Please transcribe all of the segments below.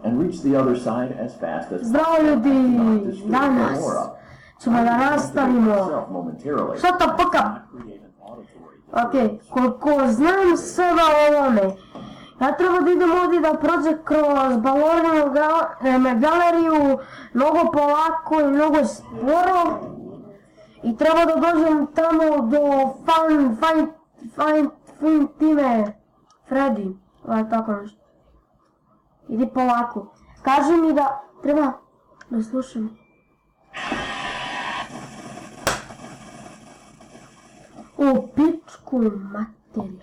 and reach the other side as fast as Zdravo possible. ljudi, Not disturb danas Ballora. ćemo da nastavimo. Šta to paka? Ok, koliko znam sada o ovome, ja treba da idem ovdje da prođe kroz Ballorinu galeriju, mnogo polako i mnogo sporo. I treba da dođem tamo do Fine Time Freddy, ili tako nešto. Idi polako. Kaži mi da treba da slušam. U pičku materiju.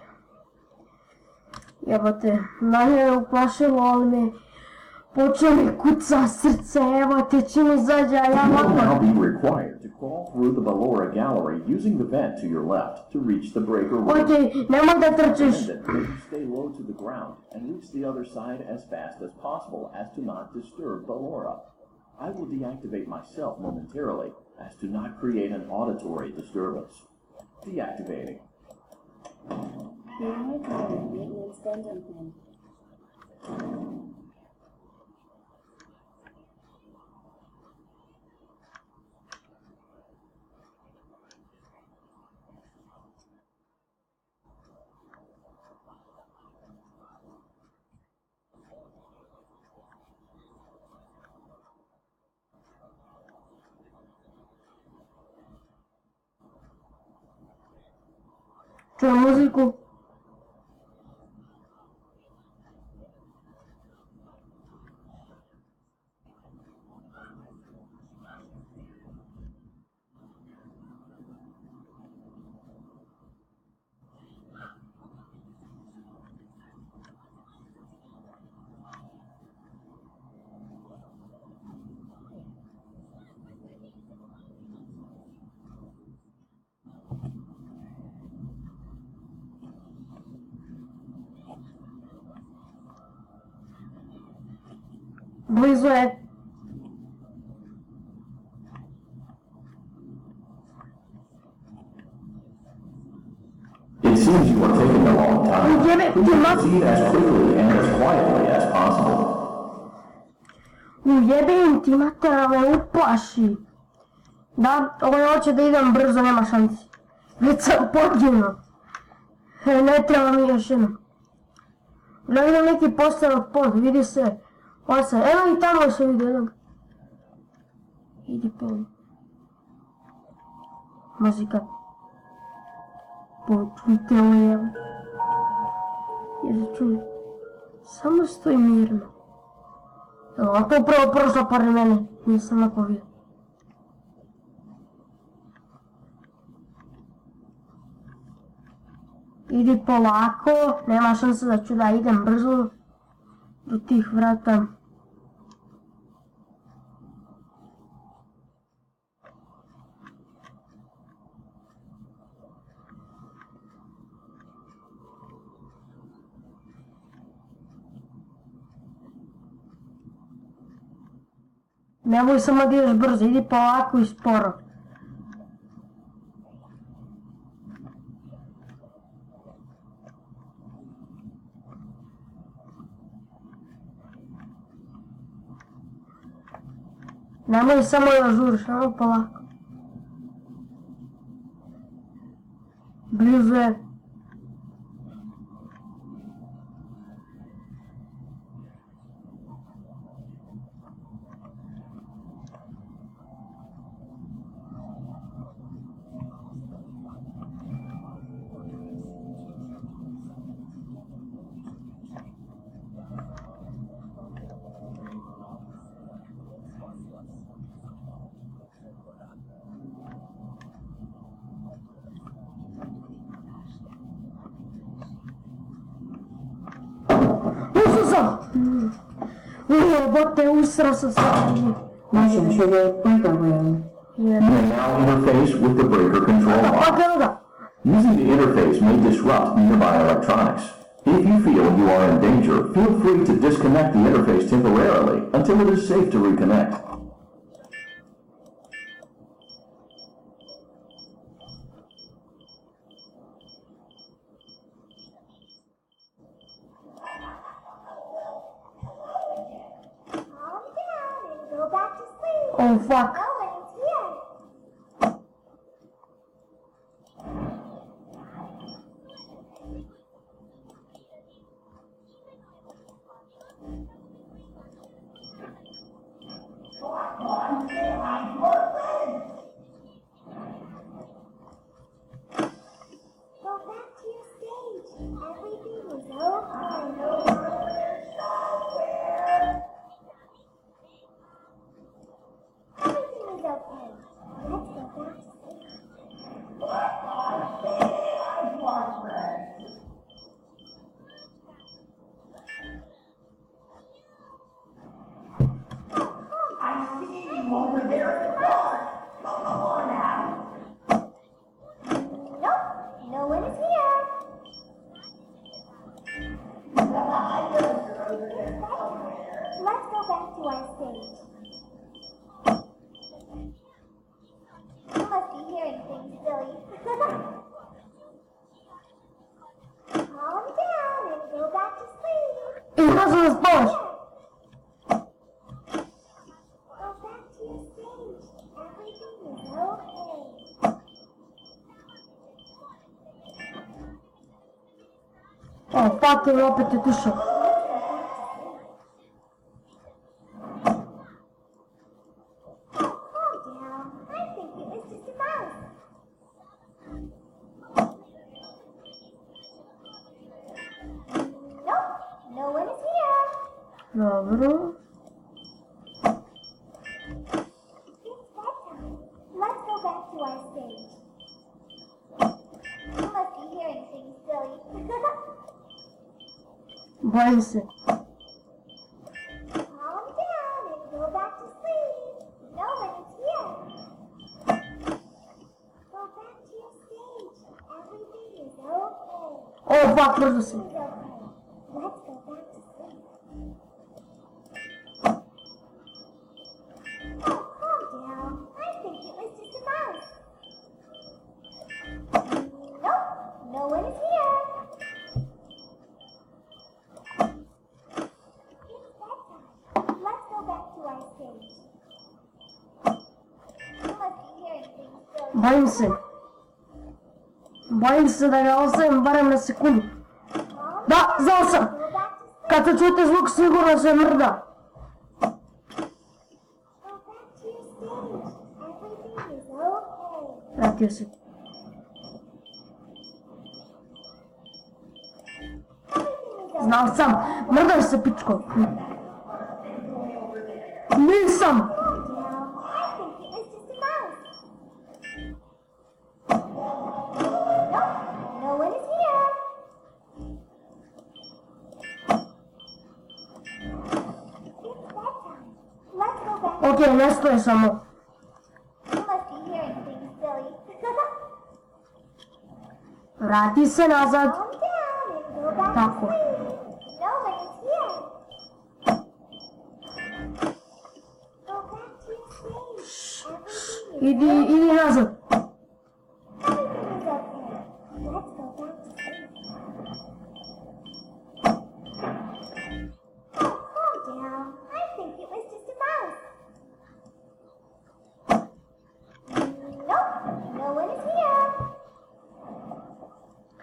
Jebote, manje me uplašilo, ali me počeo mi kuca srce, evo te čim izađe, a ja You will now ovako. be required to crawl through the Ballora gallery using the vent to your left to reach the breaker room. Ok, nemoj da trčiš. Please stay low to the ground and reach the other side as fast as possible as to not disturb Ballora. I will deactivate myself momentarily as to not create an auditory disturbance. Deactivating. Maintenance Vandenman. Čujem muziku. Blizu je. It seems you are taking a long time. Ujebe, ti Please mat... proceed as quickly and as quietly as possible. Ujebe im ti matera me uplaši. Da, ovo hoće da idem brzo, nema šanci. Već sam poginuo. Ne treba mi još jednom. Da vidim neki poster od pod, vidi se. On se, evo i tamo se vidi jednog. Idi peli. Muzika. Počujte ovo evo. Jesi čuli? Samo stoji mirno. Evo, a to upravo prošla pored mene. Nisam napovio. Idi polako, nema šanse da ću da idem brzo do tih vrata. Nemoj samo da ideš brzo, idi polako i sporo. Nemoj samo da žuriš, samo polako. Blizu je. Jebote, usrao sam se. Mission to the breaker room. You may now interface with the breaker control box. Pa evo ga. Using the interface may disrupt nearby electronics. If you feel you are in danger, feel free to disconnect the interface temporarily until it is safe to reconnect. go back to sleep. Oh fuck. No one is here. Go back to your stage. Everything is okay. Everything is okay. Let's go back to sleep. Nope, no one is here. Let's go back to our stage. You must be hearing things, silly. Calm down and go back to sleep. I razum spać. Go back to your stage. Everything is okay. Oh fuck, opet je tišo. Calm down. I think it was just a mouse. Nope, no one is here. Dobro. It's bedtime. Let's go back to our stage. You must be hearing things, silly. Bojim se. Calm down and go back to sleep. No one is here. Go back to your stage. Everything is okay. Oh fuck, mrzu se. It's okay. Let's go back to sleep. Oh, calm down. I think it was just a mouse. Nope, no one is here. It's bedtime. Let's go back to our stage. You must be hearing things, silly. Bojim se. Bojim se da ga ostavim barem na sekundu. Calm Da, znao sam. Go back to sleep. Kad se čujete zvuk sigurno se mrda. Go back to your stage. Everything is okay. Vratio se. Everything is okay. Znao sam. Mrdaš se pičko. Nisam. Calm down. I think it was just a mouse. Nope, no one is here. It's bedtime. Let's go back. Ok, ne stoji samo. You must be hearing things, silly. Vrati se nazad. Calm down and go back Tako. to sleep. No one is here. Go back to your stage. Everything is Idi nazad. Everything is okay. Let's go back to sleep. Oh, calm down. I think it was just a mouse. Nope, no one is here.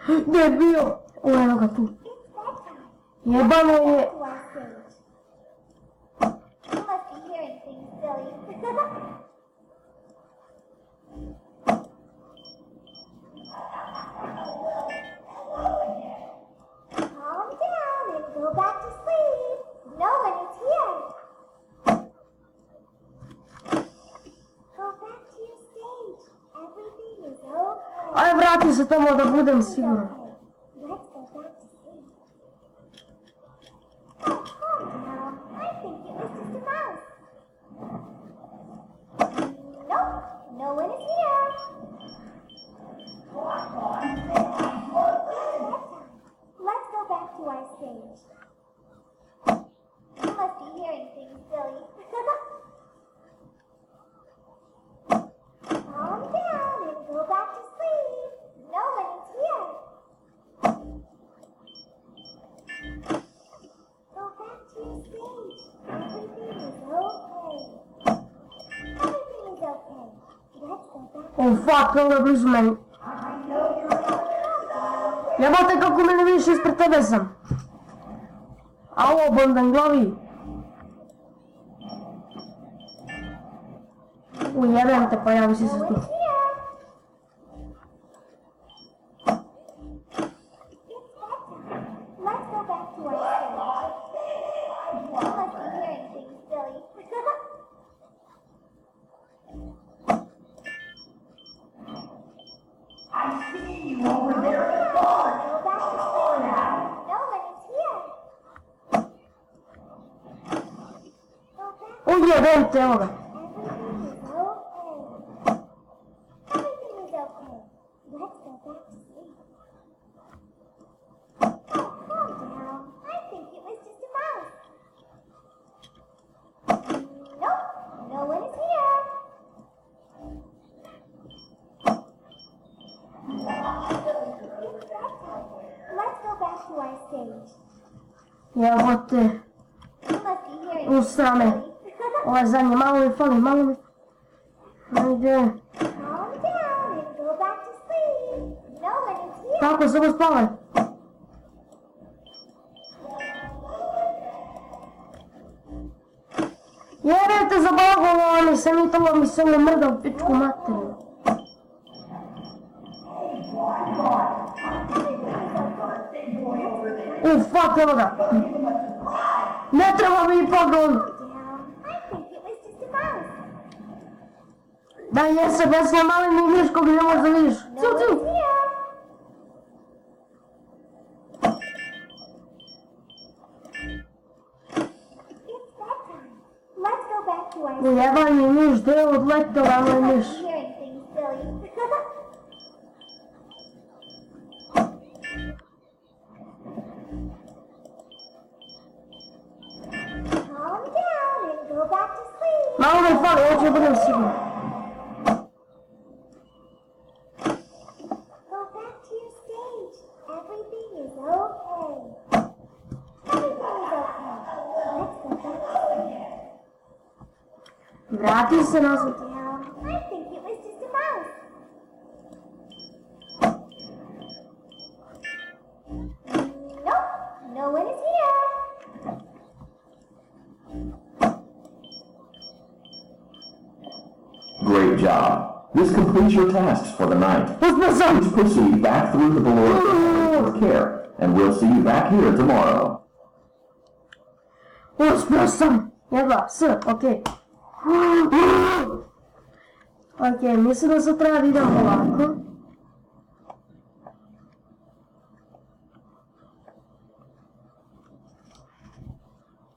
Gdje je bio? O, evo ga tu. It's bedtime. Jebano je. To our stage. You must be hearing things, silly. Calm down and go back to sleep. No one is here. Go back to your stage. Everything is okay. Aj, vrati se tamo da budem It's siguran. okay. Let's go back to sleep. Oh, calm down. I think it was just a mouse. Nope, no one is here. Let's go back to our stage. You must be hearing things, silly. Calm down and go back to sleep. No one is here. Go back to your stage. Everything is okay. Fuck, ovo je blizu meni. Jebate kako mene više ispred tebe sam. Alo, bondan glavi. Ujebem te, pojavi si se tu. Let's go back to our stage. You must be hearing things, silly. I see you over there at the bar. Go back to sleep now. No one is here. Go back. Ujebem te, evo ga. Everything is okay. Everything is okay. Let's go back to sleep. Oh, calm down. I think it was just a mouse. Nope, no one is here. It's bedtime. Let's go back to our stage. Jebote. You must be hearing Usra me. Ovo je zadnje, malo mi fali, malo mi... Ajde. Calm down and go back to sleep. No one is here. Tako, samo spavaj. Jebete za bagovo, nisam i to mi se ovo mrda u pičku materinu. Fuck, evo ga. Ne treba mi pogon. Down. I think it was just a mouse. Da jese, bez na maleni miš koga ne možda vidiš. No Ciu, one ciu. is here. It's bedtime. Let's go back to our Ujebani miš, gdje je odletao ovaj miš? hearing things, silly. Calm down and go back to sleep. Malo mi fali, hoću budem sigurno. Go back to your stage. Everything is okay. Everything is okay. Let's go back to sleep. Vrati se nazad. Down. I think it was just a mouse. Nope, no one is here. Great job. This completes your tasks for the night. Uspio sam. Please proceed back through the Ballora for care, and we'll see you back here tomorrow. Uspio sam. Jedva, okej. Okej, mislim da se treba da idem ovako.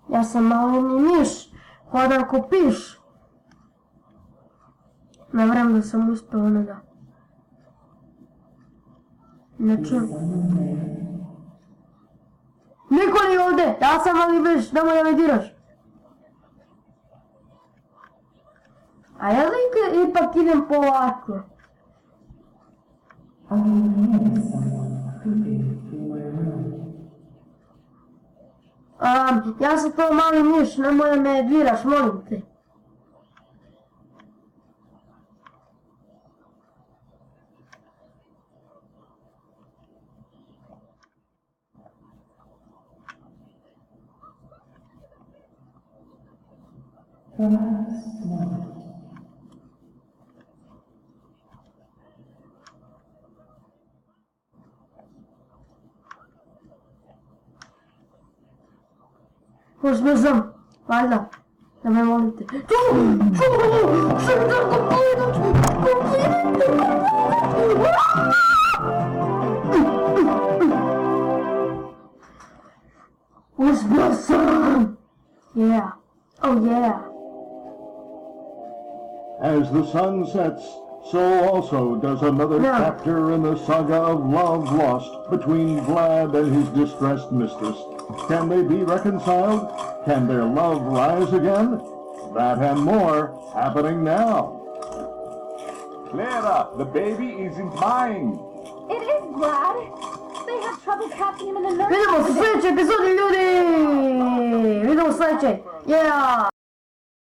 Ja sam maleni miš, hodam ko piš. Ne vjerujem da sam uspio ono da... Ne čujem. Niko nije ovdje, ja sam mali miš, nemoj da me diraš. A ja da ipak idem polako. Ja sam to mali miš, nemoj da me diraš, molim te. Uspio sam, valjda, da me molite. Uspio sam! Yeah, oh yeah. As the sun sets, so also does another Yeah. chapter in the saga of love lost between Vlad and his distressed mistress. Can they be reconciled? Can their love rise again? That and more happening now. Clara, the baby isn't mine. It is Vlad. They have trouble catching him in the nursery. Vidimo se u sljedećoj epizodi, ljudi! Vidimo u sljedećoj. Yeah!